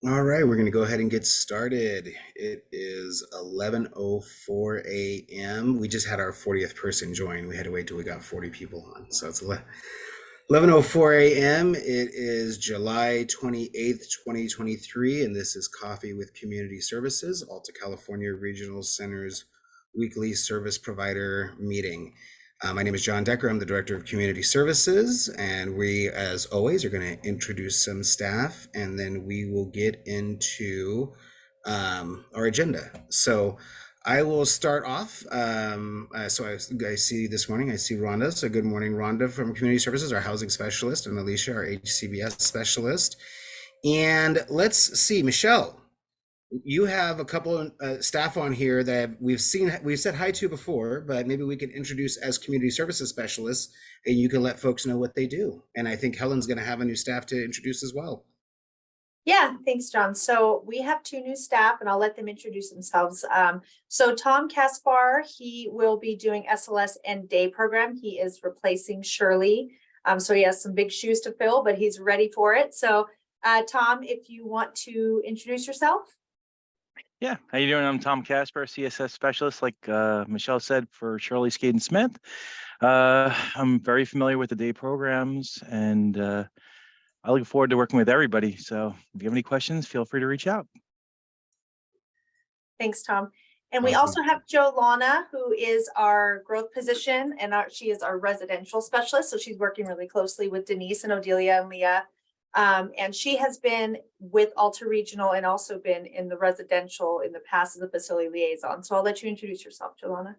All right, we're going to go ahead and get started. It is 11:04 a.m. We just had our 40th person join. We had to wait till we got 40 people on. So it's 11:04 a.m. It is July 28th, 2023, and this is Coffee with Community Services, Alta California Regional Center's weekly service provider meeting. My name is John Decker. I'm the Director of Community Services, and we, as always, are going to introduce some staff, and then we will get into our agenda. So I will start off. I see this morning, I see Rhonda. So good morning, Rhonda from Community Services, our housing specialist, and Alicia, our HCBS specialist. And let's see, Michelle, you have a couple of staff on here that we've said hi to before, but maybe we can introduce as community services specialists, and you can let folks know what they do. And I think Helen's going to have a new staff to introduce as well. Yeah, thanks, John. So we have two new staff and I'll let them introduce themselves. So Tom Caspar, he will be doing SLS and day program. He is replacing Shirley. So he has some big shoes to fill, but he's ready for it. So Tom, if you want to introduce yourself. Yeah, how you doing? I'm Tom Casper, CSS specialist, like Michelle said, for Shirley Skaden Smith. I'm very familiar with the day programs, and I look forward to working with everybody. So if you have any questions, feel free to reach out. Thanks, Tom. And we also have Jolana, who is our growth position, and she is our residential specialist. So she's working really closely with Denise and Odelia and Leah. And she has been with Alta Regional and also been in the residential in the past as a facility liaison. So I'll let you introduce yourself, Jolana.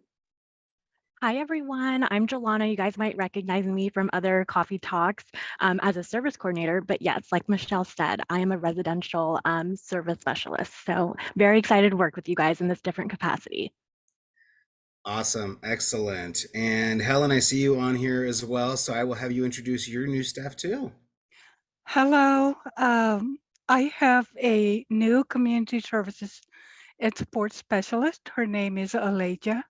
Hi, everyone. I'm Jolana. You guys might recognize me from other coffee talks as a service coordinator, but yes, like Michelle said, I am a residential service specialist. So very excited to work with you guys in this different capacity. Awesome, excellent. And Helen, I see you on here as well, so I will have you introduce your new staff too. Hello, I have a new community services and support specialist. Her name is Aleja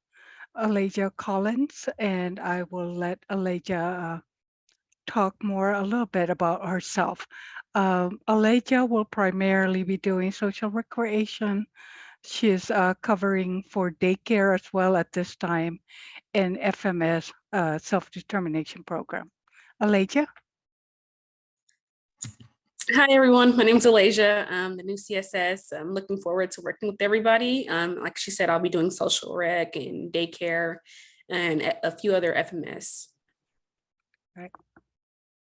Collins, and I will let Aleja talk a little bit about herself. Aleja will primarily be doing social recreation. She is covering for daycare as well at this time in FMS self-determination program. Aleja? Hi, everyone. My name is Alasia. I'm the new CSS. I'm looking forward to working with everybody. Like she said, I'll be doing social rec and daycare and a few other FMS. Right.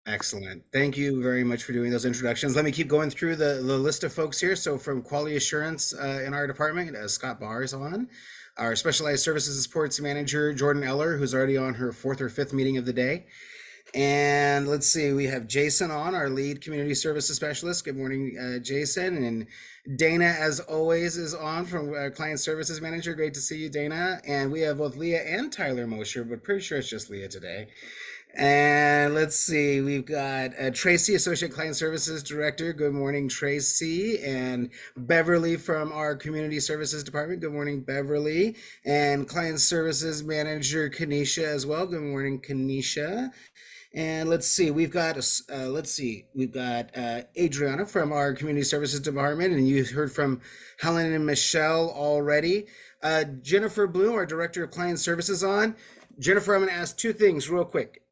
Excellent. Thank you very much for doing those introductions. Let me keep going through the list of folks here. So from quality assurance in our department, Scott Barr is on. Our specialized services and supports manager, Jordan Eller, who's already on her fourth or fifth meeting of the day. And let's see, we have Jason on, our lead community services specialist. Good morning, Jason. And Dana, as always, is on from client services manager. Great to see you, Dana. And we have both Leah and Tyler Mosher, but pretty sure it's just Leah today. And let's see, we've got Tracy, Associate Client Services Director. Good morning, Tracy. And Beverly from our Community Services Department. Good morning, Beverly. And Client Services Manager, Kanisha, as well. Good morning, Kanisha. And let's see, we've got Adriana from our Community Services Department, and you heard from Helen and Michelle already. Jennifer Bloom, our Director of Client Services, on. Jennifer, I'm going to ask two things real quick.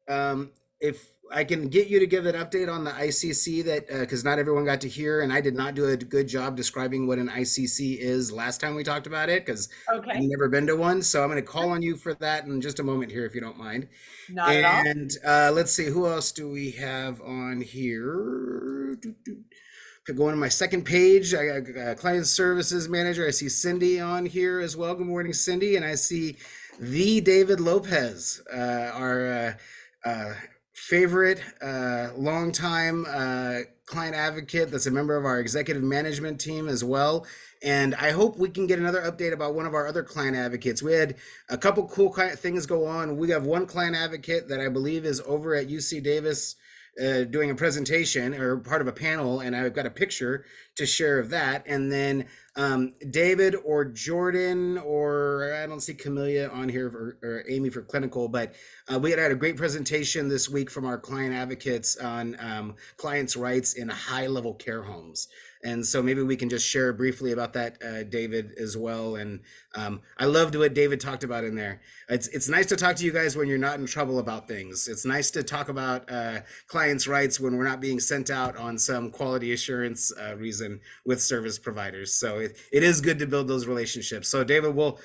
If I can get you to give an update on the ICC, that because not everyone got to hear, and I did not do a good job describing what an ICC is last time we talked about it, because I've never been to one. So I'm going to call on you for that in just a moment here, if you don't mind. Not at all. And let's see, who else do we have on here? Going to my second page, I got client services manager. I see Cindy on here as well. Good morning, Cindy. And I see the David Lopez, our favorite longtime client advocate that's a member of our executive management team as well. And I hope we can get another update about one of our other client advocates. We had a couple cool things go on. We have one client advocate that I believe is over at UC Davis doing a presentation or part of a panel, and I've got a picture to share of that. And then David or Jordan, or I don't see Camelia on here, or Amy for clinical, but we had a great presentation this week from our client advocates on clients' rights in high-level care homes. And so maybe we can just share briefly about that, David, as well. And I loved what David talked about in there. It's nice to talk to you guys when you're not in trouble about things. It's nice to talk about clients' rights when we're not being sent out on some quality assurance reason with service providers. So it is good to build those relationships. So David, we'll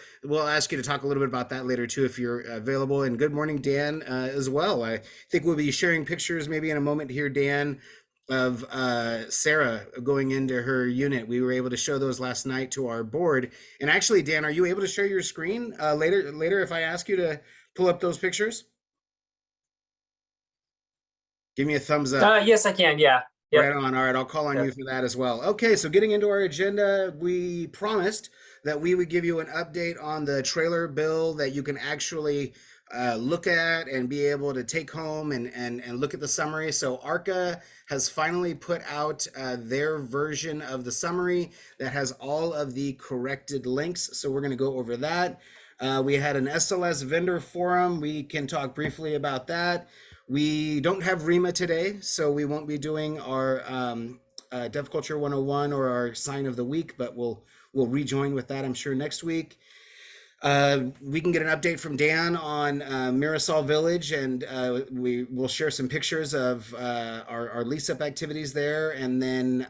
ask you to talk a little bit about that later too, if you're available. And good morning, Dan, as well. I think we'll be sharing pictures maybe in a moment here, Dan, of Sarah going into her unit. We were able to show those last night to our board. And actually, Dan, are you able to share your screen later if I ask you to pull up those pictures? Give me a thumbs up. Yes, I can. Yeah. Yep. Right on. All right, I'll call on you for that as well. Okay, so getting into our agenda, we promised that we would give you an update on the trailer bill that you can actually look at and be able to take home and look at the summary. So ARCA has finally put out their version of the summary that has all of the corrected links. So we're going to go over that. We had an SLS vendor forum. We can talk briefly about that. We don't have REMA today, so we won't be doing our Deaf Culture 101 or our sign of the week, but we'll rejoin with that, I'm sure, next week. We can get an update from Dan on Mirasol Village, and we will share some pictures of our lease-up activities there. And then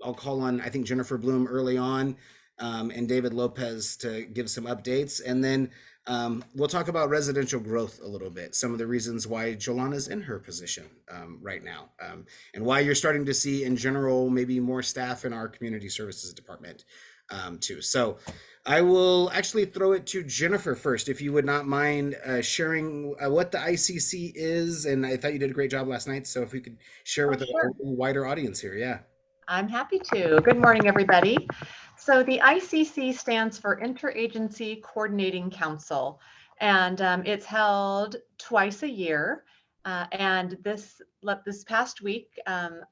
I'll call on, I think, Jennifer Bloom early on and David Lopez to give some updates. And then we'll talk about residential growth a little bit, some of the reasons why Jolana's in her position right now, and why you're starting to see, in general, maybe more staff in our community services department too. So I will actually throw it to Jennifer first, if you would not mind sharing what the ICC is. And I thought you did a great job last night. So if we could share with a wider audience here. Yeah. I'm happy to. Good morning, everybody. So the ICC stands for Interagency Coordinating Council, and it's held twice a year. And this past week,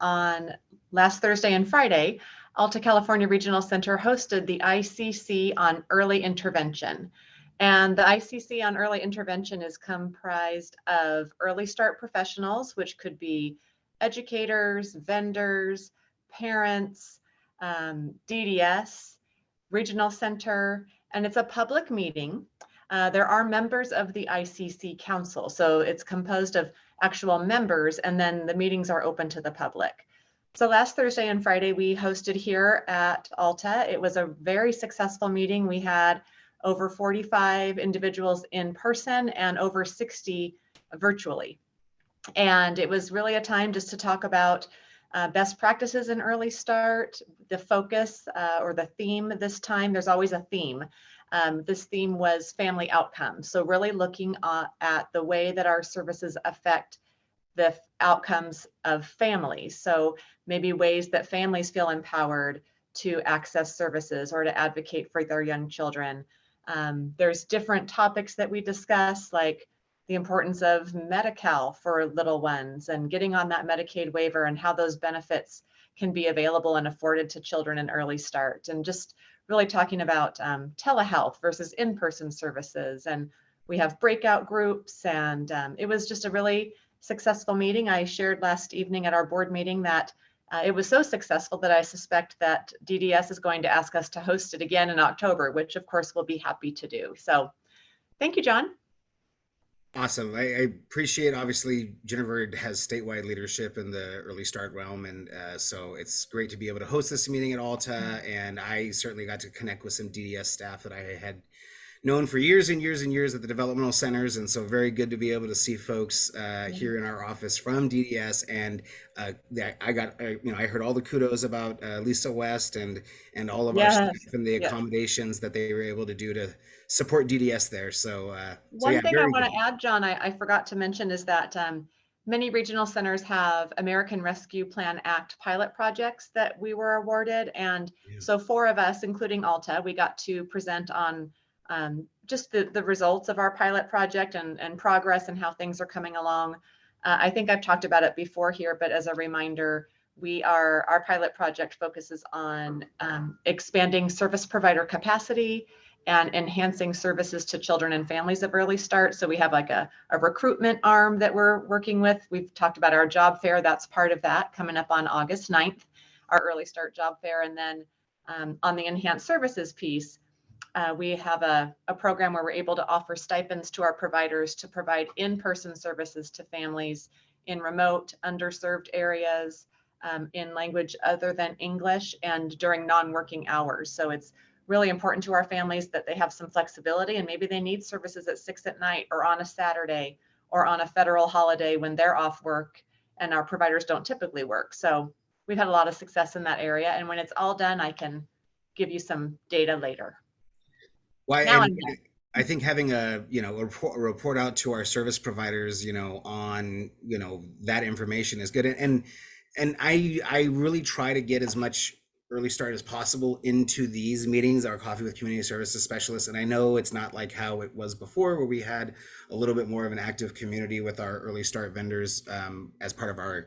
on last Thursday and Friday, Alta California Regional Center hosted the ICC on early intervention. And the ICC on early intervention is comprised of early start professionals, which could be educators, vendors, parents, DDS, Regional Center, and it's a public meeting. There are members of the ICC Council, so it's composed of actual members, and then the meetings are open to the public. So last Thursday and Friday, we hosted here at Alta. It was a very successful meeting. We had over 45 individuals in person and over 60 virtually. And it was really a time just to talk about best practices in early start, the focus or the theme this time. There's always a theme. This theme was family outcomes. So really looking at the way that our services affect the outcomes of families. So maybe ways that families feel empowered to access services or to advocate for their young children. There's different topics that we discuss, like the importance of Medi-Cal for little ones and getting on that Medicaid waiver and how those benefits can be available and afforded to children in early start, and just really talking about telehealth versus in-person services. And we have breakout groups, and it was just a really successful meeting. I shared last evening at our board meeting that it was so successful that I suspect that DDS is going to ask us to host it again in October, which of course we'll be happy to do. So thank you, John. Awesome. I appreciate, obviously, Jennifer has statewide leadership in the early start realm. And so it's great to be able to host this meeting at Alta. And I certainly got to connect with some DDS staff that I had known for years and years and years at the developmental centers. And so very good to be able to see folks here in our office from DDS. And I got, I heard all the kudos about Lisa West and all of our staff and the accommodations that they were able to do to support DDS there. So one thing I want to add, John, I forgot to mention is that many regional centers have American Rescue Plan Act pilot projects that we were awarded. And so 4 of us, including Alta, we got to present on just the results of our pilot project and progress and how things are coming along. I think I've talked about it before here, but as a reminder, our pilot project focuses on expanding service provider capacity and enhancing services to children and families of early start. So we have like a recruitment arm that we're working with. We've talked about our job fair. That's part of that, coming up on August 9th. our early start job fair. And then on the enhanced services piece, we have a program where we're able to offer stipends to our providers to provide in-person services to families in remote, underserved areas, in language other than English, and during non-working hours. So it's really important to our families that they have some flexibility, and maybe they need services at 6 p.m. or on a Saturday or on a federal holiday when they're off work and our providers don't typically work. So we've had a lot of success in that area. And when it's all done, I can give you some data later. Well, Now and I'm done. I think having a report out to our service providers, on that information is good. And I really try to get as much early start as possible into these meetings, our Coffee with Community Services Specialists. And I know it's not like how it was before, where we had a little bit more of an active community with our early start vendors as part of our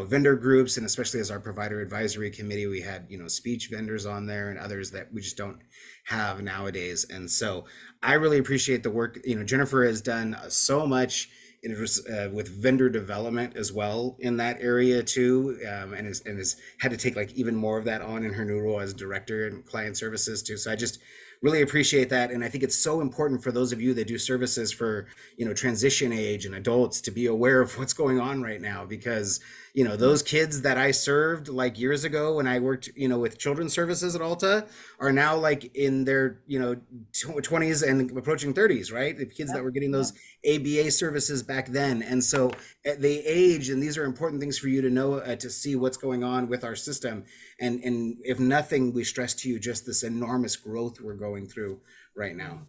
vendor groups, and especially as our provider advisory committee, we had speech vendors on there and others that we just don't have nowadays. And so I really appreciate the work Jennifer has done so much with vendor development as well in that area too, and has had to take like even more of that on in her new role as director and client services too. So I just really appreciate that, and I think it's so important for those of you that do services for transition age and adults to be aware of what's going on right now, because those kids that I served like years ago when I worked with children's services at Alta are now like in their 20s and approaching 30s, right? The kids that were getting those ABA services back then. And so they age, and these are important things for you to know, to see what's going on with our system. And if nothing, we stress to you just this enormous growth we're going through right now.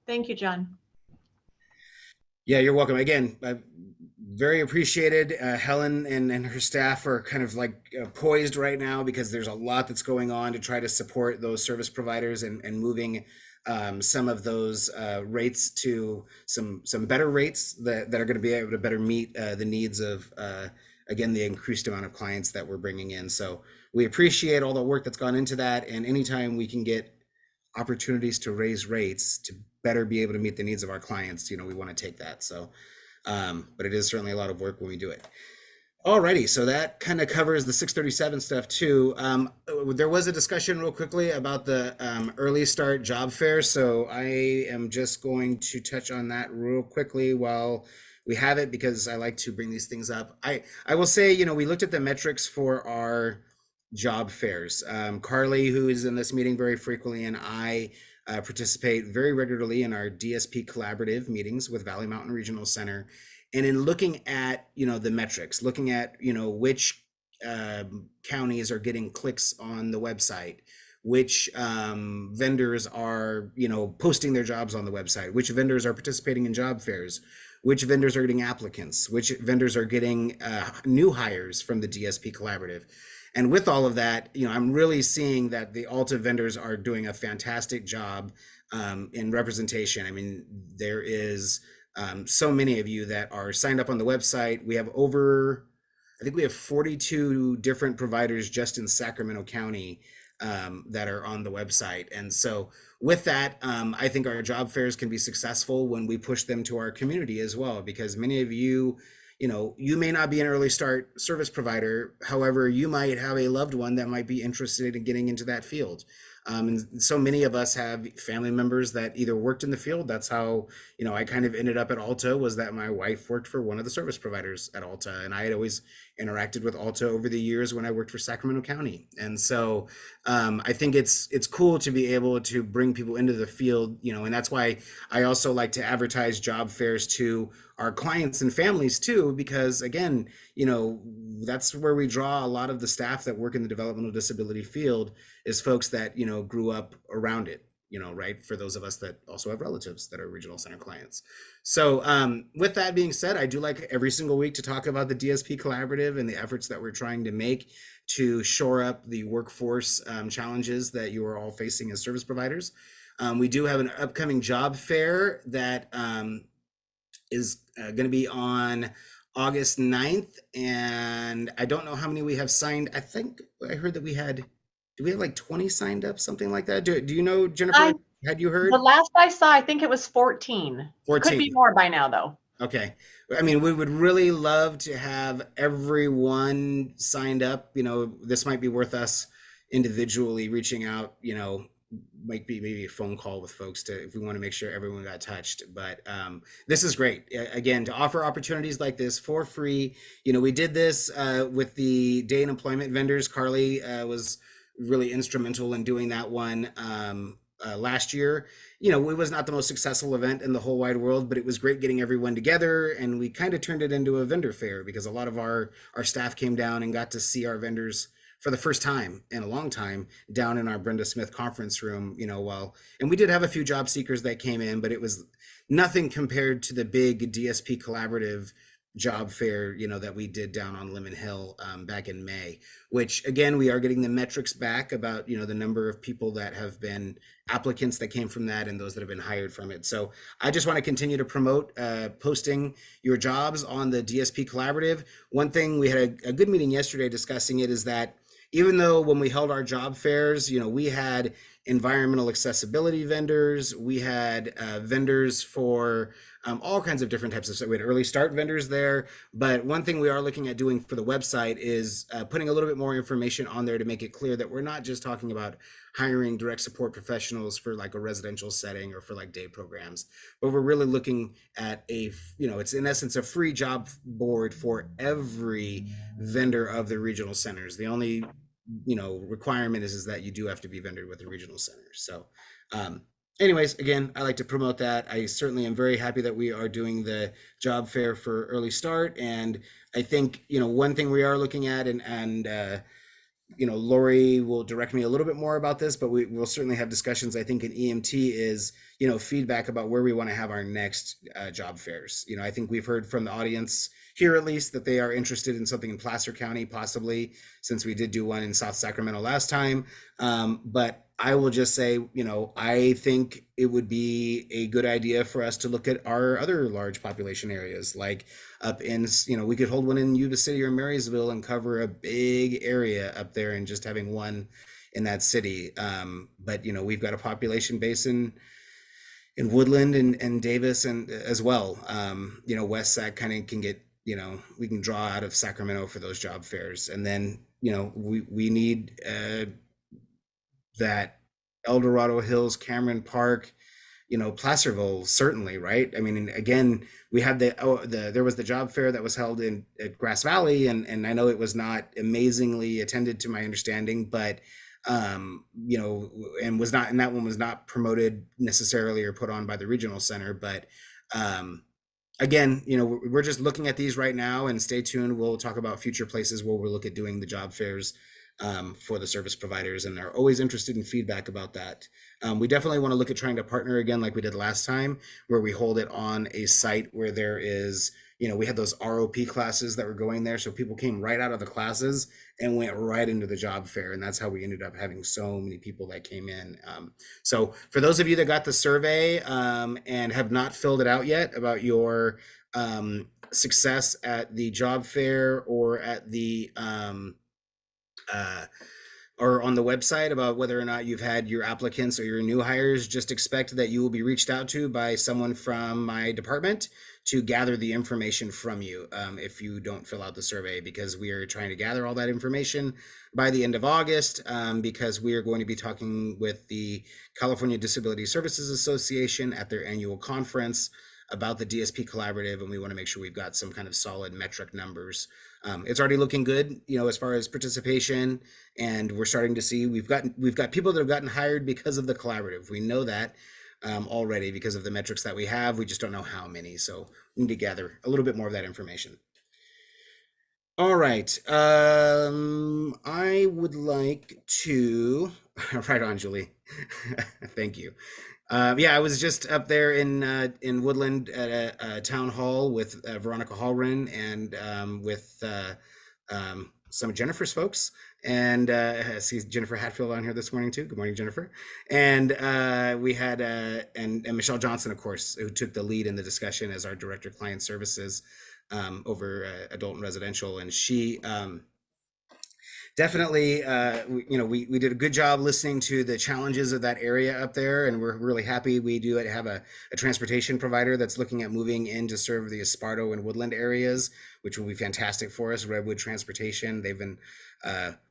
Thank you, John. Yeah, you're welcome. Again, very appreciated. Helen and her staff are kind of like poised right now, because there's a lot that's going on to try to support those service providers and moving some of those rates to some better rates that are going to be able to better meet the needs of, again, the increased amount of clients that we're bringing in. So we appreciate all the work that's gone into that. And anytime we can get opportunities to raise rates to better be able to meet the needs of our clients, we want to take that. So, but it is certainly a lot of work when we do it. Alrighty, so that kind of covers the 637 stuff too. There was a discussion real quickly about the early start job fair. So I am just going to touch on that real quickly while we have it, because I like to bring these things up. I will say, we looked at the metrics for our job fairs. Carly, who is in this meeting very frequently, and I participate very regularly in our DSP collaborative meetings with Valley Mountain Regional Center. And in looking at, the metrics, looking at, which counties are getting clicks on the website, which vendors are, posting their jobs on the website, which vendors are participating in job fairs, which vendors are getting applicants, which vendors are getting new hires from the DSP collaborative. And with all of that, I'm really seeing that the Alta vendors are doing a fantastic job in representation. I mean, there is so many of you that are signed up on the website. We have I think we have 42 different providers just in Sacramento County that are on the website. And so with that, I think our job fairs can be successful when we push them to our community as well, because many of you, you may not be an early start service provider. However, you might have a loved one that might be interested in getting into that field. And so many of us have family members that either worked in the field. That's how, I kind of ended up at Alta, was that my wife worked for one of the service providers at Alta. And I had always interacted with Alta over the years when I worked for Sacramento County. And so I think it's cool to be able to bring people into the field, and that's why I also like to advertise job fairs to our clients and families too, because again, that's where we draw a lot of the staff that work in the developmental disability field, is folks that, grew up around it, right? For those of us that also have relatives that are regional center clients. So with that being said, I do like every single week to talk about the DSP collaborative and the efforts that we're trying to make to shore up the workforce challenges that you are all facing as service providers. We do have an upcoming job fair that is going to be on August 9th. And I don't know how many we have signed. I think I heard that do we have like 20 signed up, something like that? Do you know, Jennifer, had you heard? The last I saw, I think it was 14. 14. Could be more by now though. Okay. I mean, we would really love to have everyone signed up. You know, this might be worth us individually reaching out, you know, might be maybe a phone call with folks to, if we want to make sure everyone got touched. But this is great. Again, to offer opportunities like this for free. You know, we did this with the day and employment vendors. Carly was really instrumental in doing that one last year. You know, it was not the most successful event in the whole wide world, but it was great getting everyone together, and we kind of turned it into a vendor fair because a lot of our staff came down and got to see our vendors for the first time in a long time down in our Brenda Smith conference room, you know, and we did have a few job seekers that came in, but it was nothing compared to the big DSP collaborative job fair, you know, that we did down on Lemon Hill back in May, which again, we are getting the metrics back about, you know, the number of people that have been applicants that came from that and those that have been hired from it. So I just want to continue to promote posting your jobs on the DSP collaborative. One thing, we had a good meeting yesterday discussing it, is that even though when we held our job fairs, you know, we had environmental accessibility vendors, we had vendors for all kinds of different types of stuff. We had early start vendors there. But one thing we are looking at doing for the website is putting a little bit more information on there to make it clear that we're not just talking about hiring direct support professionals for like a residential setting or for like day programs, but we're really looking at a, you know, it's in essence a free job board for every vendor of the regional centers. The only, you know, requirement is that you do have to be vendored with the regional centers. So anyways, again, I like to promote that. I certainly am very happy that we are doing the job fair for early start. And I think, you know, one thing we are looking at, and you know, Lori will direct me a little bit more about this, but we will certainly have discussions, I think, in EMT, is, you know, feedback about where we want to have our next job fairs. You know, I think we've heard from the audience here, at least, that they are interested in something in Placer County, possibly, since we did do one in South Sacramento last time. But I will just say, you know, I think it would be a good idea for us to look at our other large population areas, like up in, you know, we could hold one in Yuba City or Marysville and cover a big area up there, and just having one in that city. But, you know, we've got a population base in Woodland and Davis and as well. You know, West Sac kind of can get, you know, we can draw out of Sacramento for those job fairs. And then, you know, we need that El Dorado Hills, Cameron Park, you know, Placerville, certainly, right? I mean, again, we had there was the job fair that was held at Grass Valley, and I know it was not amazingly attended to my understanding, but you know, and that one was not promoted necessarily or put on by the regional center. But again, you know, we're just looking at these right now, and stay tuned. We'll talk about future places where we'll look at doing the job fairs for the service providers, and they're always interested in feedback about that. We definitely want to look at trying to partner again, like we did last time, where we hold it on a site where there is, you know, we had those ROP classes that were going there, so people came right out of the classes and went right into the job fair, and that's how we ended up having so many people that came in. So for those of you that got the survey and have not filled it out yet about your success at the job fair or at the or on the website about whether or not you've had your applicants or your new hires, just expect that you will be reached out to by someone from my department to gather the information from you if you don't fill out the survey, because we are trying to gather all that information by the end of August, because we are going to be talking with the California Disability Services Association at their annual conference about the DSP collaborative, and we want to make sure we've got some kind of solid metric numbers. It's already looking good, you know, as far as participation, and we're starting to see we've got people that have gotten hired because of the collaborative. We know that already because of the metrics that we have. We just don't know how many, so we need to gather a little bit more of that information. All right, I would like to right on, Julie. Thank you. Yeah, I was just up there in Woodland at a town hall with Veronica Hallren and with some of Jennifer's folks, and I see Jennifer Hatfield on here this morning too. Good morning, Jennifer. And we had and Michelle Johnson, of course, who took the lead in the discussion as our Director of Client Services over adult and residential, and she definitely, we did a good job listening to the challenges of that area up there, and we're really happy. We do have a transportation provider that's looking at moving in to serve the Esparto and Woodland areas, which will be fantastic for us. Redwood Transportation, they've been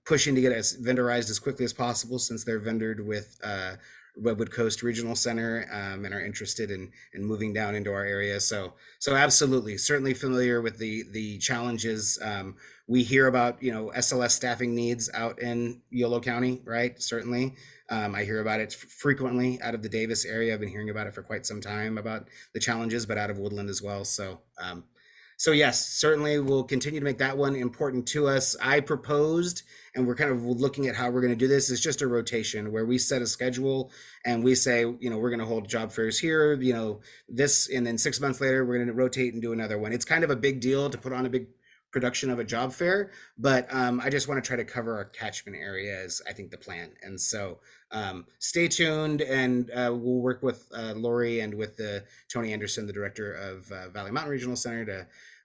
pushing to get us vendorized as quickly as possible since they're vendored with Redwood Coast Regional Center, and are interested in moving down into our area. So absolutely, certainly familiar with the challenges. We hear about SLS staffing needs out in Yolo County, right? Certainly, I hear about it frequently out of the Davis area. I've been hearing about it for quite some time about the challenges, but out of Woodland as well. So yes, certainly we'll continue to make that one important to us. I proposed, and we're kind of looking at how we're going to do this. It's just a rotation where we set a schedule and we say, we're going to hold job fairs here, this, and then 6 months later, we're going to rotate and do another one. It's kind of a big deal to put on a big production of a job fair, but I just want to try to cover our catchment area is, I think, the plan. And so stay tuned, and we'll work with Lori and with Tony Anderson, the director of Valley Mountain Regional Center,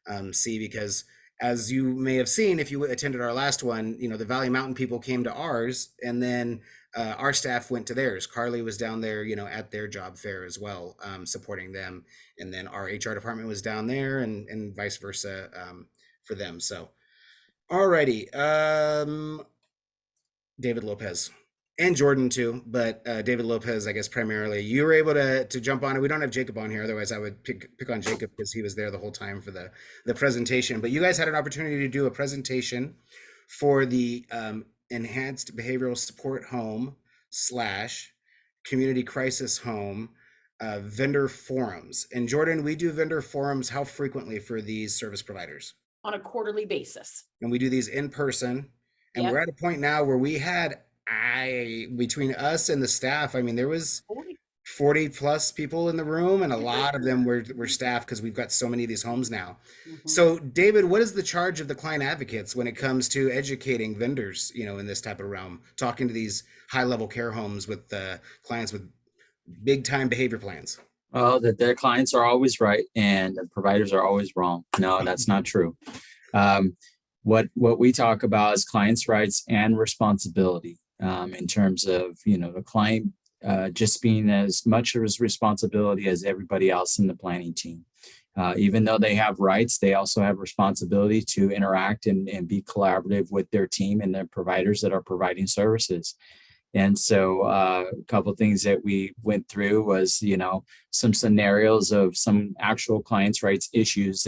to see, because as you may have seen, if you attended our last one, the Valley Mountain people came to ours, and then our staff went to theirs. Carly was down there, at their job fair as well, supporting them. And then our HR department was down there, and vice versa for them. So, alrighty. David Lopez. And Jordan too, but David Lopez, I guess primarily. You were able to jump on it. We don't have Jacob on here, otherwise I would pick on Jacob because he was there the whole time for the presentation. But you guys had an opportunity to do a presentation for the Enhanced Behavioral Support Home / Community Crisis Home vendor forums. And Jordan, we do vendor forums how frequently for these service providers? On a quarterly basis. And we do these in person. And Yep. we're at a point now where we had between us and the staff, there was 40 plus people in the room, and a lot of them were staff because we've got so many of these homes now. So David, what is the charge of the client advocates when it comes to educating vendors, in this type of realm, talking to these high level care homes with clients with big time behavior plans? Well, that their clients are always right and the providers are always wrong. No, that's not true. What we talk about is clients' rights and responsibility. In terms of, the client just being as much of his responsibility as everybody else in the planning team. Even though they have rights, they also have responsibility to interact and be collaborative with their team and their providers that are providing services. And so a couple of things that we went through was, some scenarios of some actual clients' rights issues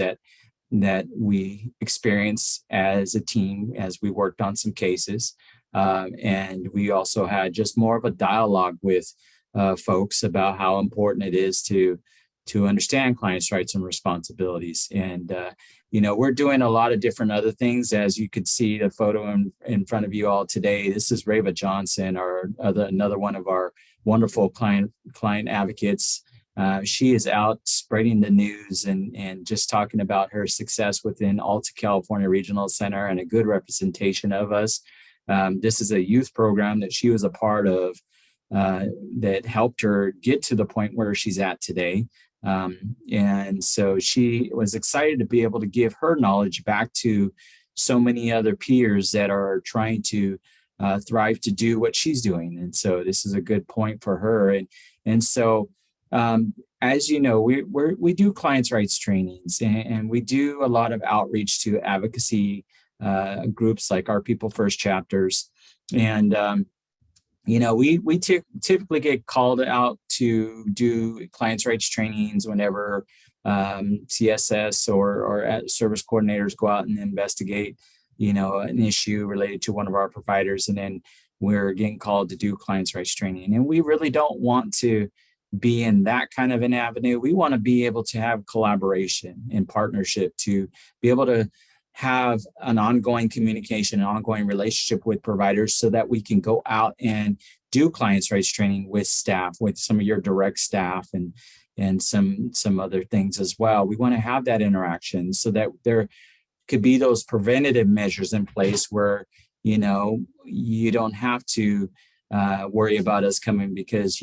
that we experienced as a team as we worked on some cases. And we also had just more of a dialogue with folks about how important it is to understand clients' rights and responsibilities. And, we're doing a lot of different other things. As you could see the photo in front of you all today, this is Rava Johnson, another one of our wonderful client advocates. She is out spreading the news and just talking about her success within Alta California Regional Center and a good representation of us. This is a youth program that she was a part of that helped her get to the point where she's at today. And so she was excited to be able to give her knowledge back to so many other peers that are trying to thrive to do what she's doing. And so this is a good point for her. And so, as you know, we do clients' rights trainings, and we do a lot of outreach to advocacy groups like our People First chapters. And, we typically get called out to do clients' rights trainings whenever CSS or service coordinators go out and investigate, an issue related to one of our providers. And then we're getting called to do clients' rights training. And we really don't want to be in that kind of an avenue. We want to be able to have collaboration and partnership to be able to have an ongoing communication, an ongoing relationship with providers so that we can go out and do clients' rights training with staff, with some of your direct staff and some other things as well. We want to have that interaction so that there could be those preventative measures in place where, you don't have to worry about us coming because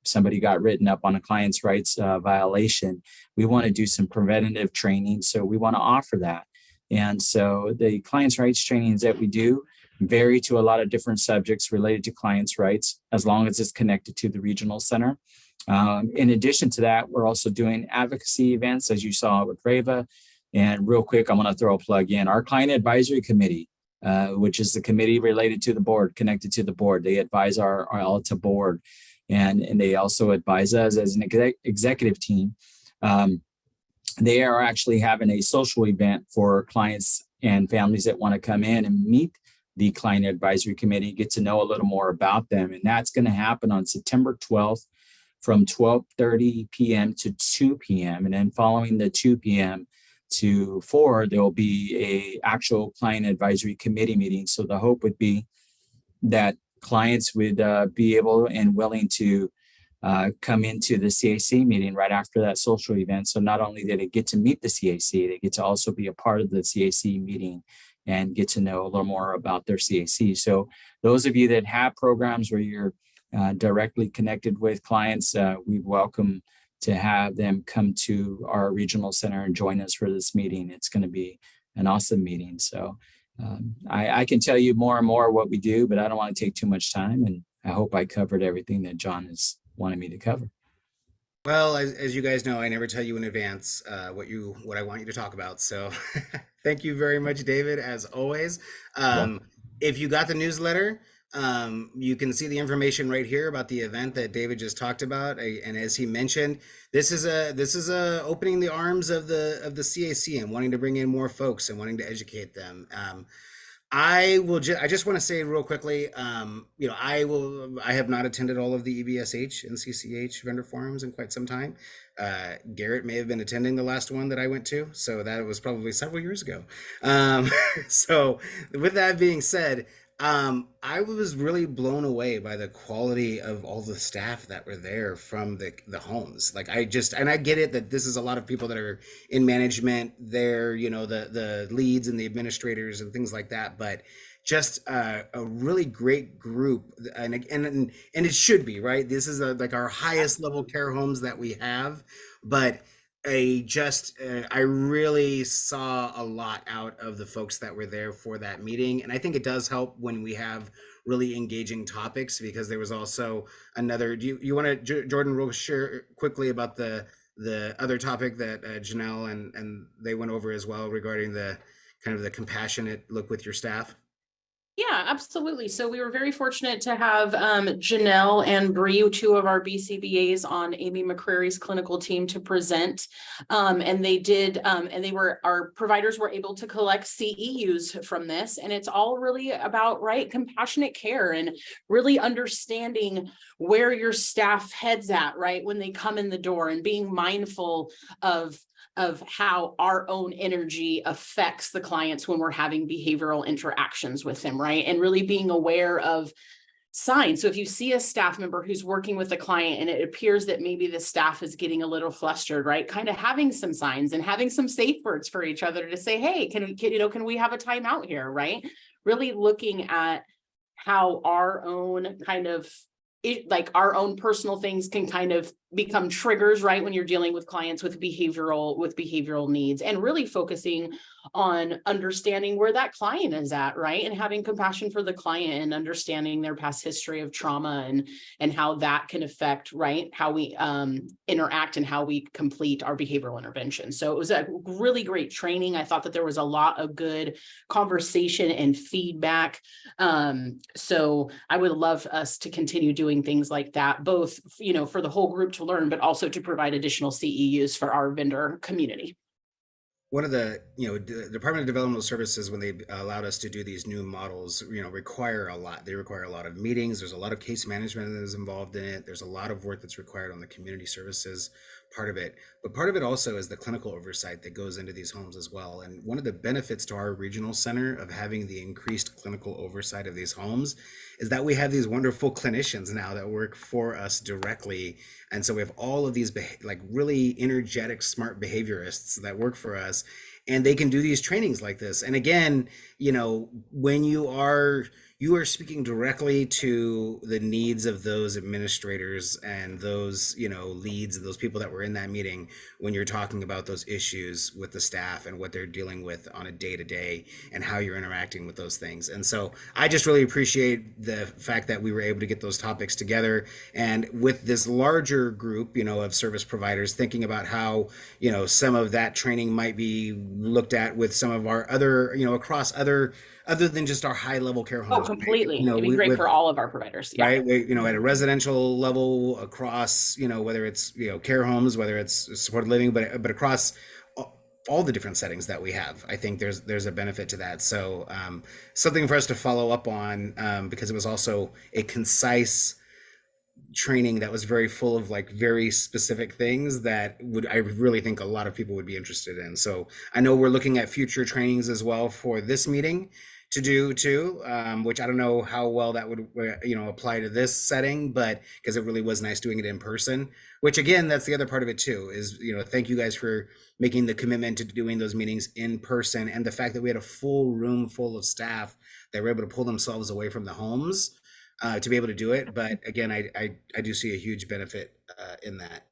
somebody got written up on a client's rights violation. We want to do some preventative training, so we want to offer that. And so the clients' rights trainings that we do vary to a lot of different subjects related to clients' rights, as long as it's connected to the regional center. In addition to that, we're also doing advocacy events, as you saw with Reva. And real quick, I'm going to throw a plug in. Our client advisory committee, which is the committee related to the board, connected to the board. They advise our Alta board, and they also advise us as an executive team. They are actually having a social event for clients and families that want to come in and meet the client advisory committee, get to know a little more about them. And that's going to happen on September 12th from 12:30 p.m. to 2 p.m. And then following the 2 p.m. to 4, there will be a actual client advisory committee meeting. So the hope would be that clients would be able and willing to come into the CAC meeting right after that social event. So not only did they get to meet the CAC, they get to also be a part of the CAC meeting and get to know a little more about their CAC. So those of you that have programs where you're directly connected with clients, we welcome to have them come to our regional center and join us for this meeting. It's going to be an awesome meeting. So I can tell you more and more what we do, but I don't want to take too much time. And I hope I covered everything that John has wanted me to cover. Well, as you guys know, I never tell you in advance what I want you to talk about. So thank you very much, David, as always. If you got the newsletter, you can see the information right here about the event that David just talked about. And as he mentioned, this is a opening the arms of the CAC and wanting to bring in more folks and wanting to educate them. I just want to say real quickly, I have not attended all of the EBSH and CCH vendor forums in quite some time. Garrett may have been attending the last one that I went to, so that was probably several years ago. So with that being said, I was really blown away by the quality of all the staff that were there from the homes. Like I get it that this is a lot of people that are in management there, the leads and the administrators and things like that, but just a really great group. And it should be, right? This is like our highest level care homes that we have, but I really saw a lot out of the folks that were there for that meeting. And I think it does help when we have really engaging topics, because there was also another, do you want to, Jordan, real share quickly about the other topic that Janelle and they went over as well regarding the kind of the compassionate look with your staff? Yeah, absolutely. So we were very fortunate to have Janelle and Bree, two of our BCBAs on Amy McCreary's clinical team, to present. And they did, our providers were able to collect CEUs from this. And it's all really about, right, compassionate care and really understanding where your staff heads at, right, when they come in the door, and being mindful of how our own energy affects the clients when we're having behavioral interactions with them, right? And really being aware of signs. So if you see a staff member who's working with a client and it appears that maybe the staff is getting a little flustered, right? Kind of having some signs and having some safe words for each other to say, hey, can we have a timeout here, right? Really looking at how our own our own personal things can kind of become triggers, right, when you're dealing with clients with behavioral needs, and really focusing on understanding where that client is at, right, and having compassion for the client and understanding their past history of trauma and how that can affect, right, how we interact and how we complete our behavioral intervention. So it was a really great training. I thought that there was a lot of good conversation and feedback. So I would love us to continue doing things like that, both, for the whole group to learn, but also to provide additional CEUs for our vendor community. One of the, the Department of Developmental Services, when they allowed us to do these new models, require a lot. They require a lot of meetings. There's a lot of case management that is involved in it. There's a lot of work that's required on the community services part of it. But part of it also is the clinical oversight that goes into these homes as well. And one of the benefits to our regional center of having the increased clinical oversight of these homes is that we have these wonderful clinicians now that work for us directly. And so we have all of these really energetic, smart behaviorists that work for us, and they can do these trainings like this. And again, when you are, you are speaking directly to the needs of those administrators and those, you know, leads and those people that were in that meeting when you're talking about those issues with the staff and what they're dealing with on a day-to-day and how you're interacting with those things. And so I just really appreciate the fact that we were able to get those topics together, and with this larger group, you know, of service providers, thinking about how, you know, some of that training might be looked at with some of our other, you know, across other than just our high level care Oh, homes. right? completely. You know, It'd be great with, for all of our providers. Yeah. right? You know, at a residential level across, you know, whether it's, you know, care homes, whether it's supported living, but across all the different settings that we have, I think there's a benefit to that. So something for us to follow up on, because it was also a concise training that was very full of like very specific things that I really think a lot of people would be interested in. So I know we're looking at future trainings as well for this meeting to do too, which I don't know how well that would, you know, apply to this setting, but because it really was nice doing it in person, which again, that's the other part of it too, is, you know, thank you guys for making the commitment to doing those meetings in person, and the fact that we had a full room full of staff that were able to pull themselves away from the homes to be able to do it. But again, I do see a huge benefit in that.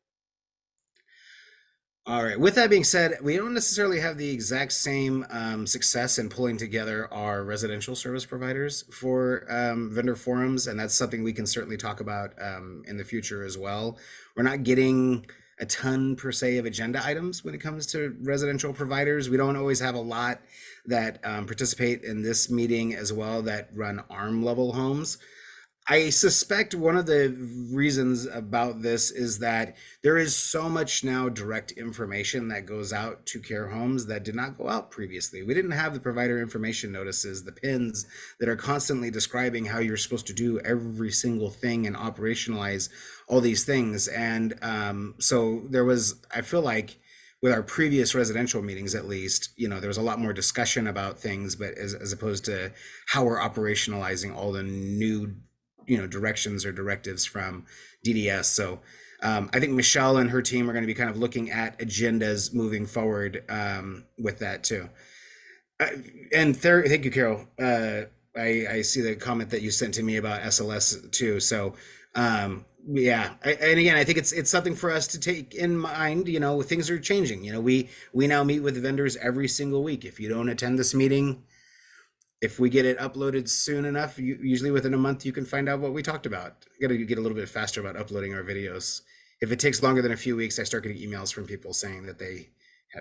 All right, with that being said, we don't necessarily have the exact same success in pulling together our residential service providers for vendor forums, and that's something we can certainly talk about in the future as well. We're not getting a ton per se of agenda items when it comes to residential providers. We don't always have a lot that participate in this meeting as well that run ARM level homes. I suspect one of the reasons about this is that there is so much now direct information that goes out to care homes that did not go out previously. We didn't have the provider information notices, the pins that are constantly describing how you're supposed to do every single thing and operationalize all these things. And so there was, I feel like, with our previous residential meetings, at least, you know, there was a lot more discussion about things, but as opposed to how we're operationalizing all the new, you know, directions or directives from DDS. So I think Michelle and her team are going to be kind of looking at agendas moving forward with that too. And thank you, Carol. I see the comment that you sent to me about SLS too. So yeah, and again, I think it's something for us to take in mind. You know, things are changing. You know, we now meet with vendors every single week. If you don't attend this meeting, if we get it uploaded soon enough, usually within a month, you can find out what we talked about. Got to get a little bit faster about uploading our videos. If it takes longer than a few weeks, I start getting emails from people saying that they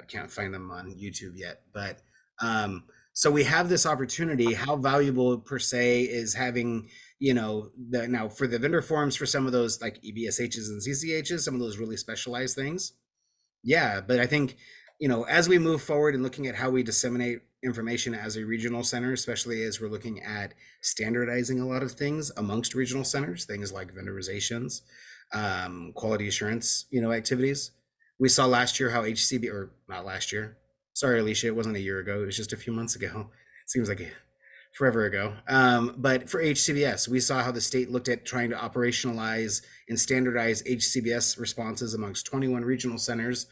can't find them on YouTube yet. But so we have this opportunity. How valuable per se is having, you know, now for the vendor forums for some of those like EBSHs and CCHs, some of those really specialized things. Yeah, but I think, you know, as we move forward and looking at how we disseminate information as a regional center, especially as we're looking at standardizing a lot of things amongst regional centers, things like vendorizations, quality assurance, you know, activities. We saw last year how HCB, or not last year, sorry, Alicia, it wasn't a year ago, it was just a few months ago. It seems like forever ago. But for HCBS, we saw how the state looked at trying to operationalize and standardize HCBS responses amongst 21 regional centers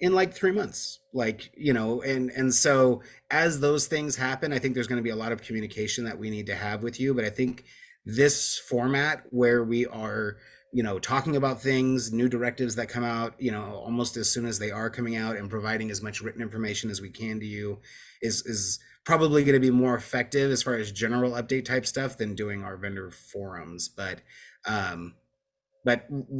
in like 3 months, like, you know, and so as those things happen, I think there's going to be a lot of communication that we need to have with you. But I think this format where we are, you know, talking about things, new directives that come out, you know, almost as soon as they are coming out, and providing as much written information as we can to you is probably going to be more effective as far as general update type stuff than doing our vendor forums. But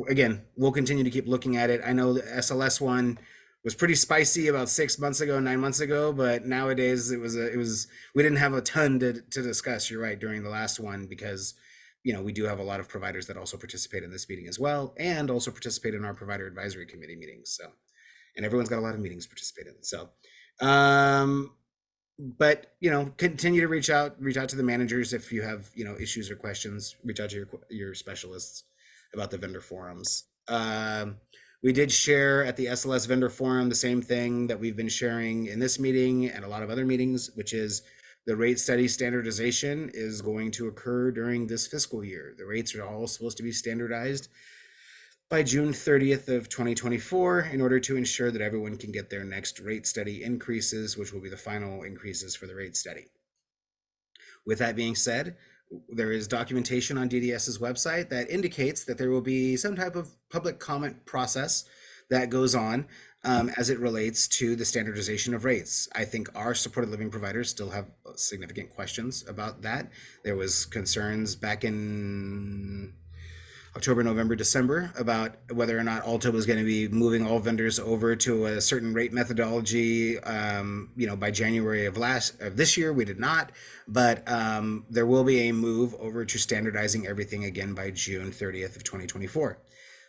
again, we'll continue to keep looking at it. I know the SLS one was pretty spicy about 6 months ago, 9 months ago, but nowadays it was we didn't have a ton to discuss. You're right, during the last one, because, you know, we do have a lot of providers that also participate in this meeting as well, and also participate in our provider advisory committee meetings. So, and everyone's got a lot of meetings to participate in. So, but, you know, continue to reach out to the managers if you have, you know, issues or questions. Reach out to your specialists about the vendor forums. We did share at the SLS vendor forum the same thing that we've been sharing in this meeting and a lot of other meetings, which is the rate study standardization is going to occur during this fiscal year. The rates are all supposed to be standardized by June 30th of 2024 in order to ensure that everyone can get their next rate study increases, which will be the final increases for the rate study. With that being said, there is documentation on DDS's website that indicates that there will be some type of public comment process that goes on as it relates to the standardization of rates. I think our supported living providers still have significant questions about that. There was concerns back in October, November, December about whether or not Alta was going to be moving all vendors over to a certain rate methodology. By January of this year, we did not, but there will be a move over to standardizing everything again by June 30th of 2024.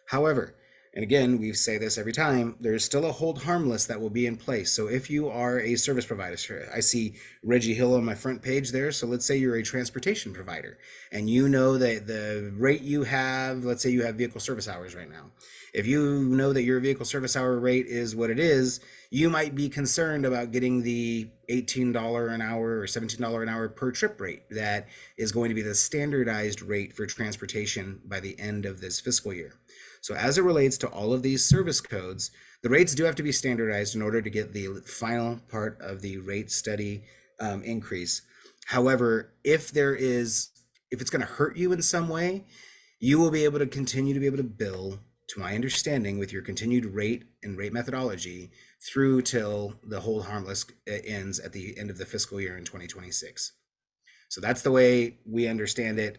However, and again, we say this every time, there's still a hold harmless that will be in place. So if you are a service provider, I see Reggie Hill on my front page there. So let's say you're a transportation provider and you know that the rate you have, let's say you have vehicle service hours right now. If you know that your vehicle service hour rate is what it is, you might be concerned about getting the $18 an hour or $17 an hour per trip rate that is going to be the standardized rate for transportation by the end of this fiscal year. So as it relates to all of these service codes, the rates do have to be standardized in order to get the final part of the rate study increase. However, if it's going to hurt you in some way, you will be able to continue to be able to bill, to my understanding, with your continued rate and rate methodology through till the hold harmless ends at the end of the fiscal year in 2026. So that's the way we understand it,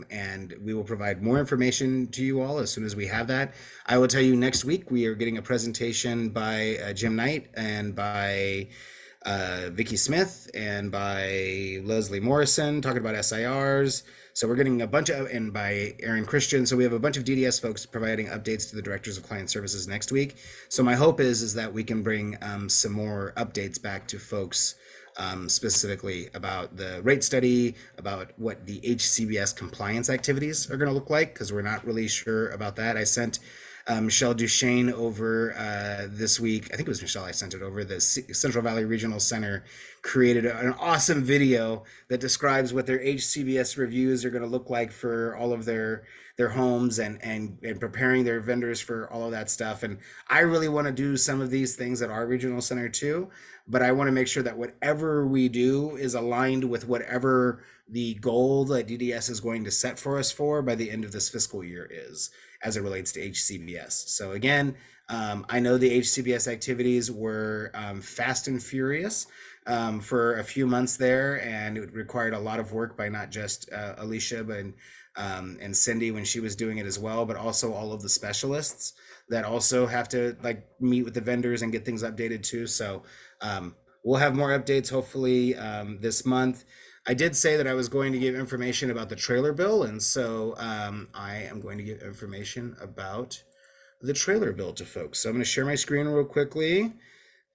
and we will provide more information to you all as soon as we have that. I will tell you next week we are getting a presentation by Jim Knight and by Vicki Smith and by Leslie Morrison talking about SIRs. So we're getting a bunch of, and by Aaron Christian. So we have a bunch of DDS folks providing updates to the directors of client services next week. So my hope is that we can bring some more updates back to folks specifically about the rate study, about what the HCBS compliance activities are going to look like, because we're not really sure about that. I sent Michelle Duchesne over this week. I think it was Michelle I sent it over. The Central Valley Regional Center created an awesome video that describes what their HCBS reviews are going to look like for all of their homes and preparing their vendors for all of that stuff. And I really want to do some of these things at our regional center too, but I want to make sure that whatever we do is aligned with whatever the goal that DDS is going to set for us for by the end of this fiscal year is, as it relates to HCBS. So again, I know the HCBS activities were fast and furious for a few months there, and it required a lot of work by not just Alicia, but and Cindy when she was doing it as well, but also all of the specialists that also have to meet with the vendors and get things updated too. So we'll have more updates hopefully this month. I did say that I was going to give information about the trailer bill, and so I am going to give information about the trailer bill to folks. So I'm going to share my screen real quickly.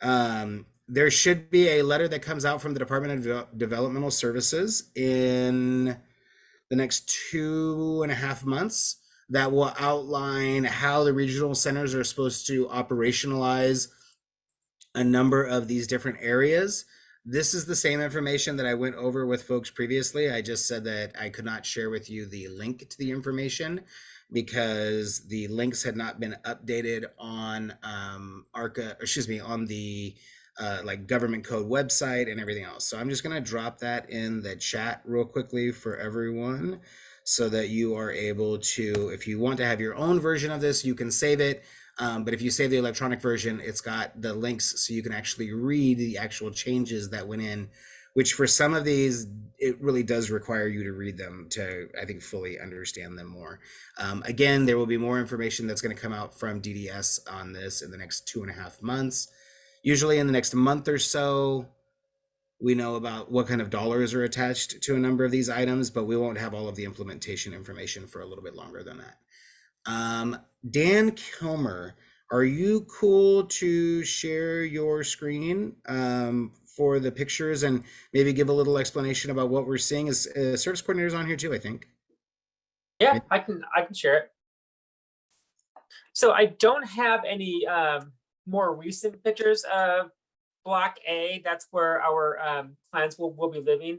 There should be a letter that comes out from the Department of Developmental Services in the next 2.5 months that will outline how the regional centers are supposed to operationalize a number of these different areas. This is the same information that I went over with folks previously. I just said that I could not share with you the link to the information because the links had not been updated on on the government code website and everything else. So I'm just going to drop that in the chat real quickly for everyone so that you are able to, if you want to have your own version of this, you can save it. But if you save the electronic version, it's got the links so you can actually read the actual changes that went in, which for some of these, it really does require you to read them to, I think, fully understand them more. Again, there will be more information that's going to come out from DDS on this in the next 2.5 months. Usually in the next month or so, we know about what kind of dollars are attached to a number of these items, but we won't have all of the implementation information for a little bit longer than that. Dan Kilmer, are you cool to share your screen for the pictures and maybe give a little explanation about what we're seeing? As service coordinators on here too, I think. Yeah, I can share it. So I don't have any more recent pictures of Block A. That's where our clients will be living.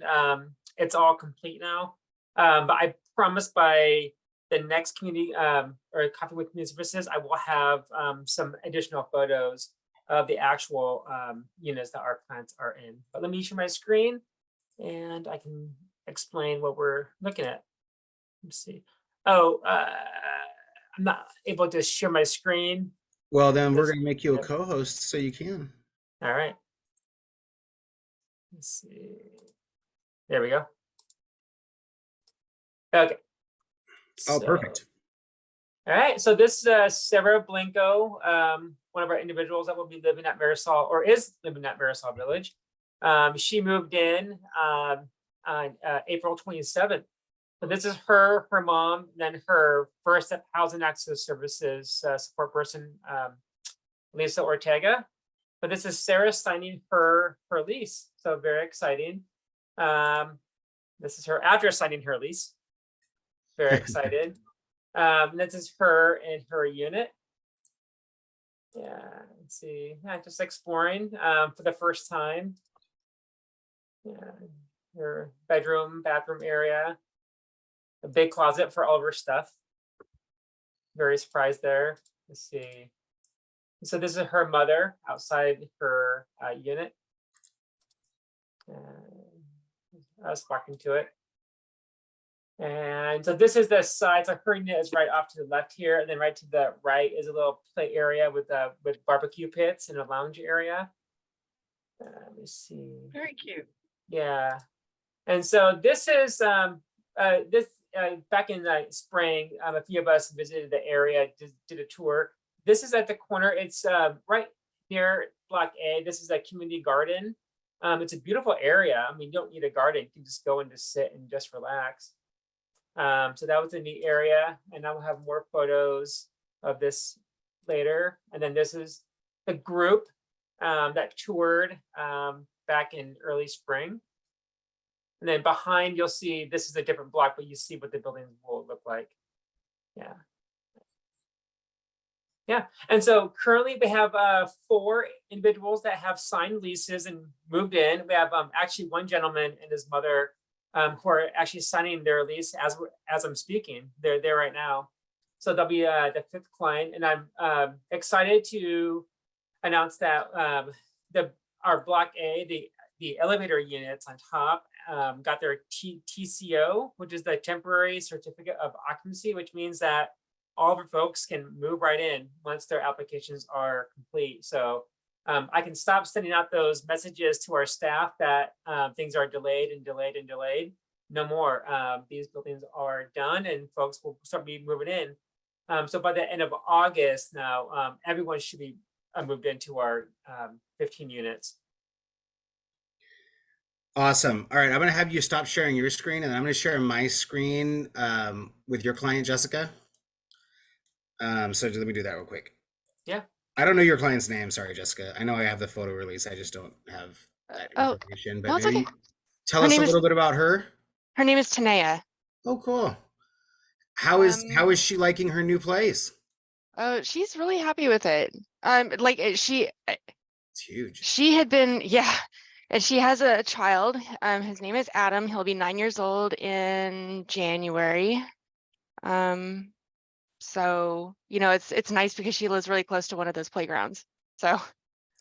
It's all complete now, but I promise by the next community or Coffee with Community Services, I will have some additional photos of the actual units that our clients are in. But let me share my screen and I can explain what we're looking at. Let's see. Oh, I'm not able to share my screen. Well, then we're This- going to make you a yeah. co-host so you can. All right. Let's see. There we go. Okay. Oh, So- perfect. All right, so this is Sarah Blanco, one of our individuals that will be living at Marisol, or is living at Marisol Village. She moved in on April 27th. So this is her mom, then her first Housing Access Services support person, Lisa Ortega. But this is Sarah signing her lease, so very exciting. This is her address signing her lease. Very excited. This is her in her unit. Yeah, let's see. Yeah, just exploring for the first time. Yeah, her bedroom, bathroom area. A big closet for all of her stuff. Very surprised there. Let's see. So this is her mother outside her unit. I was walking to it. And so this is the side. So her unit is right off to the left here, and then right to the right is a little play area with barbecue pits and a lounge area. Let me see. Very cute. Yeah, and so this is back in the spring. A few of us visited the area, did a tour. This is at the corner. It's right near Block A. This is a community garden. It's a beautiful area. I mean, you don't need a garden. You can just go and just sit and just relax. So that was a neat area, and I will have more photos of this later. And then this is the group that toured back in early spring. And then behind, you'll see this is a different block, but you see what the buildings will look like. Yeah. Yeah, and so currently we have 4 individuals that have signed leases and moved in. We have actually one gentleman and his mother who are actually signing their lease as I'm speaking. They're there right now. So they'll be the 5th client, and I'm excited to announce that our Block A, the elevator units on top, got their TCO, which is the temporary certificate of occupancy, which means that all of our folks can move right in once their applications are complete. So I can stop sending out those messages to our staff that things are delayed and delayed and delayed. No more. These buildings are done and folks will start moving in. So by the end of August now, everyone should be moved into our 15 units. Awesome. All right, I'm going to have you stop sharing your screen, and I'm going to share my screen with your client, Jessica. So let me do that real quick. Yeah. I don't know your client's name. Sorry, Jessica. I know I have the photo release. I just don't have that information. But no, it's maybe okay. tell Her us a name is- little bit about her. Her name is Tanea. Oh, cool. How is she liking her new place? Oh, she's really happy with it. She It's huge. she had been, yeah, and she has a child. His name is Adam. He'll be 9 years old in January. So it's nice because she lives really close to one of those playgrounds. So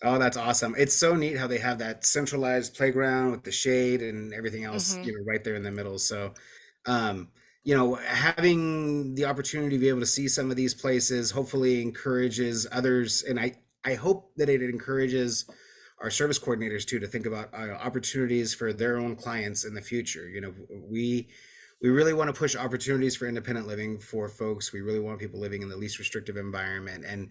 Oh, that's awesome. It's so neat how they have that centralized playground with the shade and everything else, right there in the middle. So, having the opportunity to be able to see some of these places hopefully encourages others. And I hope that it encourages our service coordinators too, to think about opportunities for their own clients in the future. We really want to push opportunities for independent living for folks. We really want people living in the least restrictive environment. And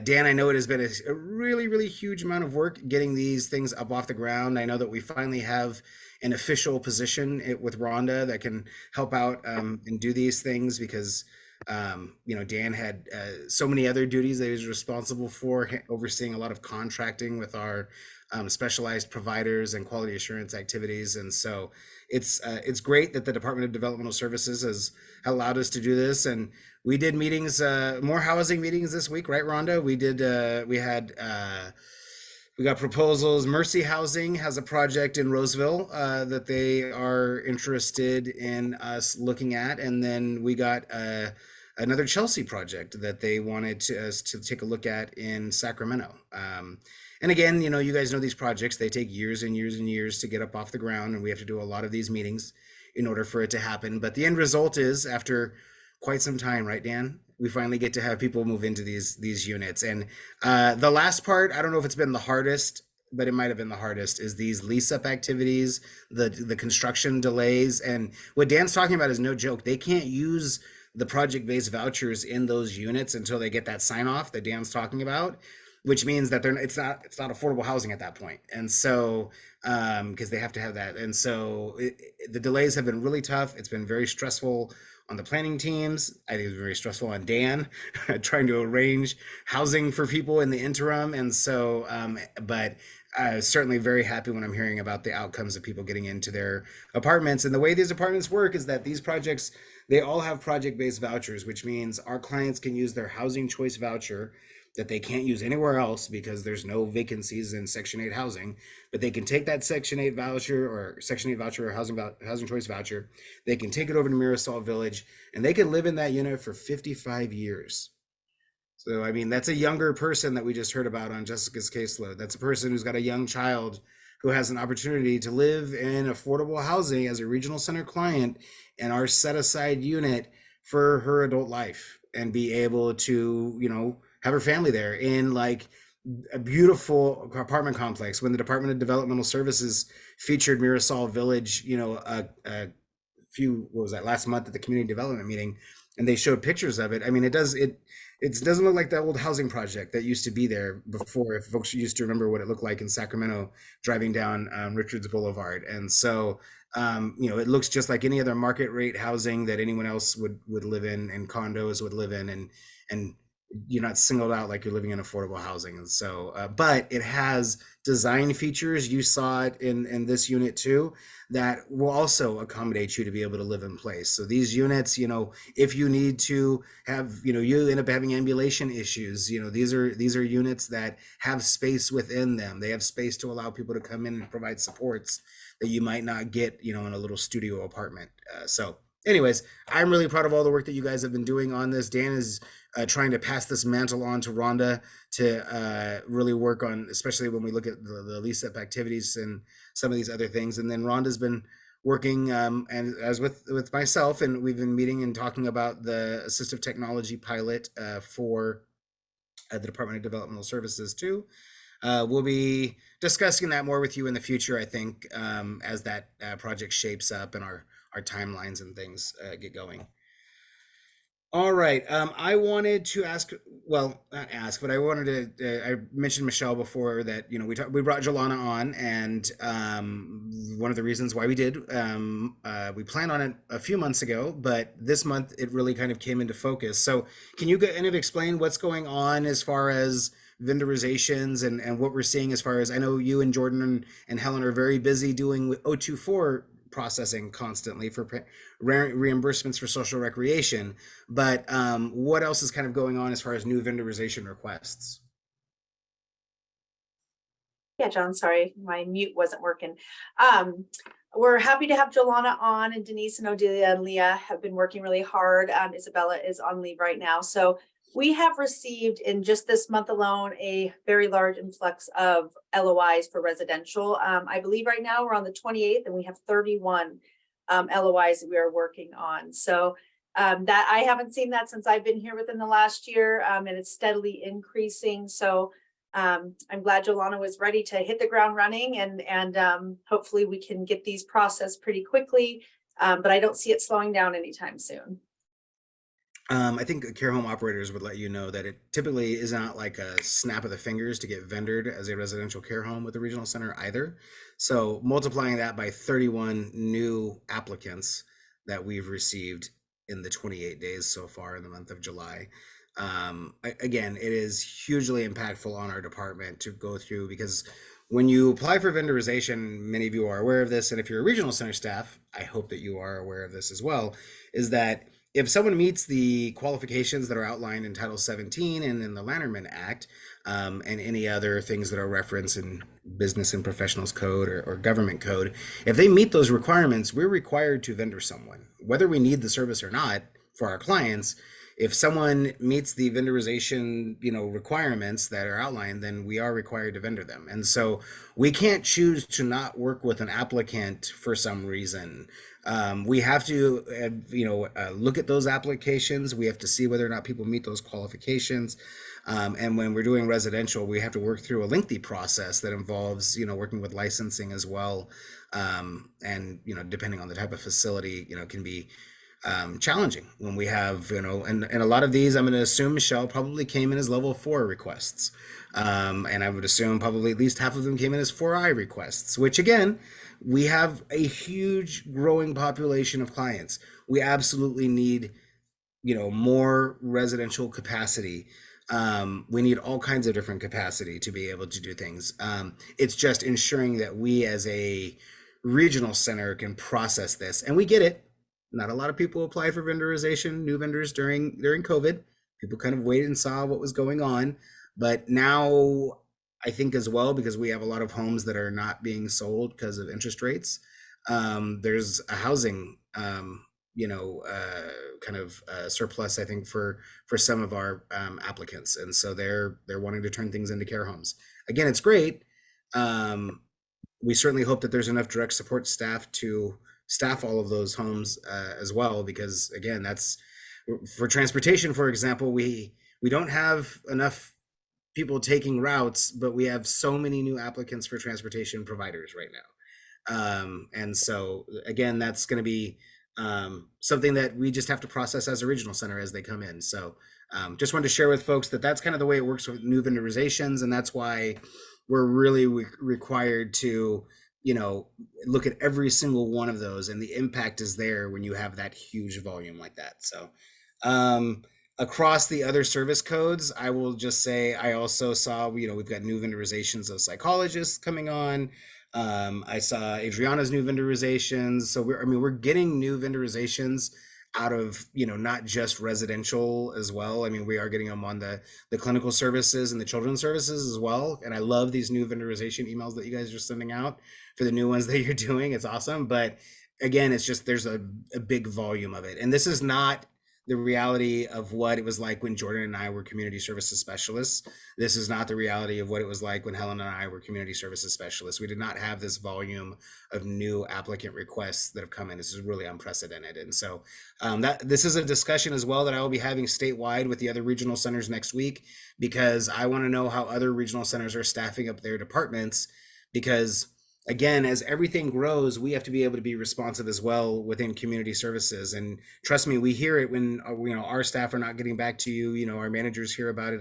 Dan, I know it has been a really, really huge amount of work getting these things up off the ground. I know that we finally have an official position with Rhonda that can help out and do these things because, Dan had so many other duties that he was responsible for, overseeing a lot of contracting with our specialized providers and quality assurance activities. And so it's great that the Department of Developmental Services has allowed us to do this. And we did meetings, more housing meetings this week, right, Rhonda? We got proposals. Mercy Housing has a project in Roseville that they are interested in us looking at. And then we got another Chelsea project that they wanted us to take a look at in Sacramento. And again, you guys know these projects, they take years and years and years to get up off the ground, and we have to do a lot of these meetings in order for it to happen. But the end result is, after quite some time, right, Dan, we finally get to have people move into these units. And the last part, I don't know if it's been the hardest, but it might have been the hardest, is these lease up activities, the construction delays. And what Dan's talking about is no joke. They can't use the project-based vouchers in those units until they get that sign off that Dan's talking about, which means that it's not affordable housing at that point. And so because they have to have that. And so the delays have been really tough. It's been very stressful on the planning teams. I think it's very stressful on Dan trying to arrange housing for people in the interim. And so, but certainly very happy when I'm hearing about the outcomes of people getting into their apartments. And the way these apartments work is that these projects, they all have project-based vouchers, which means our clients can use their housing choice voucher that they can't use anywhere else because there's no vacancies in Section 8 housing, but they can take that Section 8 voucher or housing choice voucher, they can take it over to Mirasol Village, and they can live in that unit for 55 years. So, I mean, that's a younger person that we just heard about on Jessica's caseload. That's a person who's got a young child who has an opportunity to live in affordable housing as a regional center client in our set aside unit for her adult life, and be able to, you know, have her family there in like a beautiful apartment complex. When the Department of Developmental Services featured Mirasol Village, you know, last month at the community development meeting, and they showed pictures of it. I mean, it doesn't look like that old housing project that used to be there before, if folks used to remember what it looked like in Sacramento driving down Richards Boulevard. And so, you know, it looks just like any other market rate housing that anyone else would live in, and condos would live in, and you're not singled out like you're living in affordable housing. And so, but it has design features, you saw it in this unit too, that will also accommodate you to be able to live in place. So these units, you know, if you need to have, you know, you end up having ambulation issues, you know, these are units that have space within them. They have space to allow people to come in and provide supports that you might not get, you know, in a little studio apartment. So anyways, I'm really proud of all the work that you guys have been doing on this. Dan is trying to pass this mantle on to Rhonda to really work on, especially when we look at the lease up activities and some of these other things. And then Rhonda's been working and as with myself, and we've been meeting and talking about the assistive technology pilot for the Department of Developmental Services too. We'll be discussing that more with you in the future, I think, as that project shapes up and our timelines and things get going. All right. I wanted to ask, well, not ask, but I wanted to, I mentioned Michelle before that, you know, we brought Jolana on, and one of the reasons why we did, we planned on it a few months ago, but this month it really kind of came into focus. So can you kind of explain what's going on as far as vendorizations and what we're seeing as far as, I know you and Jordan and Helen are very busy doing 024 processing constantly for reimbursements for social recreation, but what else is kind of going on as far as new vendorization requests? Yeah, John, sorry, my mute wasn't working. We're happy to have Jolana on, and Denise and Odelia and Leah have been working really hard. Isabella is on leave right now. So we have received in just this month alone a very large influx of LOIs for residential. I believe right now we're on the 28th and we have 31 LOIs that we are working on. So that I haven't seen that since I've been here within the last year, and it's steadily increasing. So I'm glad Jolana was ready to hit the ground running, and hopefully we can get these processed pretty quickly, but I don't see it slowing down anytime soon. I think care home operators would let you know that it typically is not like a snap of the fingers to get vendored as a residential care home with the regional center either. So multiplying that by 31 new applicants that we've received in the 28 days so far in the month of July. Again, it is hugely impactful on our department to go through, because when you apply for vendorization, many of you are aware of this, and if you're a regional center staff, I hope that you are aware of this as well, is that if someone meets the qualifications that are outlined in Title 17 and in the Lanterman Act, and any other things that are referenced in Business and Professionals Code or Government Code, if they meet those requirements, we're required to vendor someone, whether we need the service or not for our clients. If someone meets the vendorization, requirements that are outlined, then we are required to vendor them. And so we can't choose to not work with an applicant for some reason. We have to, look at those applications. We have to see whether or not people meet those qualifications. And when we're doing residential, we have to work through a lengthy process that involves, working with licensing as well. And, depending on the type of facility, can be challenging when we have, and a lot of these, I'm going to assume, Michelle, probably came in as level 4 requests. And I would assume probably at least half of them came in as 4I requests, which again, we have a huge growing population of clients. We absolutely need, more residential capacity. We need all kinds of different capacity to be able to do things. It's just ensuring that we as a regional center can process this, and we get it. Not a lot of people applied for vendorization, new vendors during COVID. People kind of waited and saw what was going on. But now I think as well, because we have a lot of homes that are not being sold because of interest rates, there's a housing, surplus, I think, for some of our applicants. And so they're wanting to turn things into care homes. Again, it's great. We certainly hope that there's enough direct support staff to staff all of those homes as well, because again, that's for transportation, for example, we don't have enough people taking routes, but we have so many new applicants for transportation providers right now. And so again, that's going to be something that we just have to process as a regional center as they come in. So just wanted to share with folks that that's kind of the way it works with new vendorizations. And that's why we're really required to, look at every single one of those, and the impact is there when you have that huge volume like that. So across the other service codes, I will just say, I also saw, we've got new vendorizations of psychologists coming on. I saw Adriana's new vendorizations. So we're getting new vendorizations out of, not just residential as well. I mean, we are getting them on the clinical services and the children's services as well. And I love these new vendorization emails that you guys are sending out for the new ones that you're doing. It's awesome. But again, it's just, there's a big volume of it. And this is not the reality of what it was like when Jordan and I were community services specialists. This is not the reality of what it was like when Helen and I were community services specialists. We did not have this volume of new applicant requests that have come in. This is really unprecedented. And so this is a discussion as well that I will be having statewide with the other regional centers next week, because I want to know how other regional centers are staffing up their departments, because again, as everything grows, we have to be able to be responsive as well within community services. And trust me, we hear it when our staff are not getting back to you. Our managers hear about it.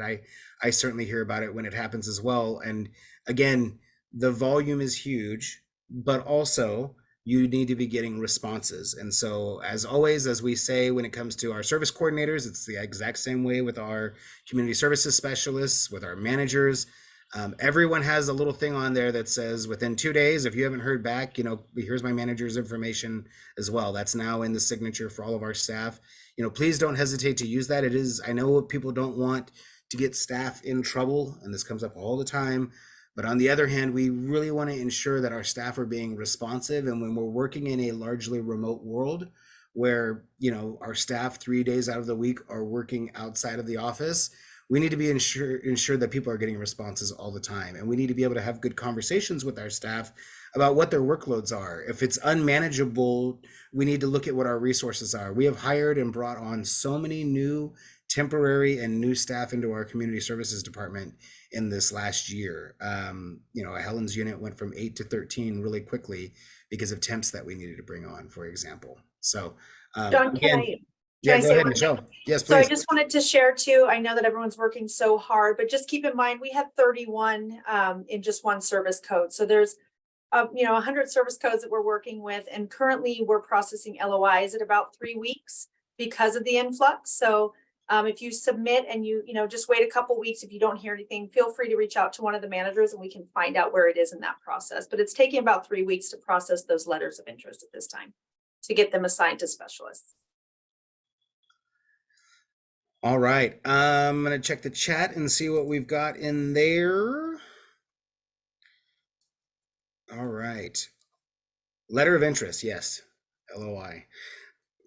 I certainly hear about it when it happens as well. And again, the volume is huge, but also you need to be getting responses. And so, as always, as we say, when it comes to our service coordinators, it's the exact same way with our community services specialists, with our managers. Everyone has a little thing on there that says within 2 days, if you haven't heard back, here's my manager's information as well. That's now in the signature for all of our staff. Please don't hesitate to use that. I know people don't want to get staff in trouble, and this comes up all the time. But on the other hand, we really want to ensure that our staff are being responsive. And when we're working in a largely remote world where, our staff 3 days out of the week are working outside of the office, we need to be ensure that people are getting responses all the time. And we need to be able to have good conversations with our staff about what their workloads are. If it's unmanageable, we need to look at what our resources are. We have hired and brought on so many new temporary and new staff into our community services department in this last year. Helen's unit went from 8 to 13 really quickly because of temps that we needed to bring on, for example. So John, again, can I go say ahead, one Michelle. thing? Yes, please. So I just wanted to share too, I know that everyone's working so hard, but just keep in mind, we had 31 in just one service code. So there's 100 service codes that we're working with, and currently we're processing LOIs at about 3 weeks because of the influx. So if you submit and you just wait a couple weeks, if you don't hear anything, feel free to reach out to one of the managers and we can find out where it is in that process. But it's taking about 3 weeks to process those letters of interest at this time to get them assigned to specialists. All right, I'm gonna check the chat and see what we've got in there. All right, letter of interest, yes, LOI.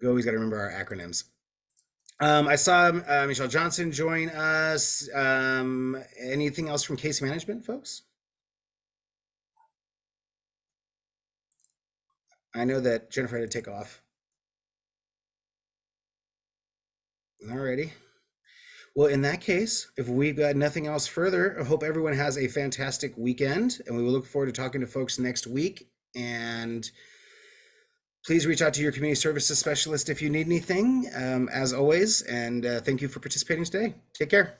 We always got to remember our acronyms. I saw Michelle Johnson join us. Anything else from case management, folks? I know that Jennifer had to take off. Alrighty. Well, in that case, if we've got nothing else further, I hope everyone has a fantastic weekend, and we will look forward to talking to folks next week. And please reach out to your community services specialist if you need anything, as always. And thank you for participating today. Take care.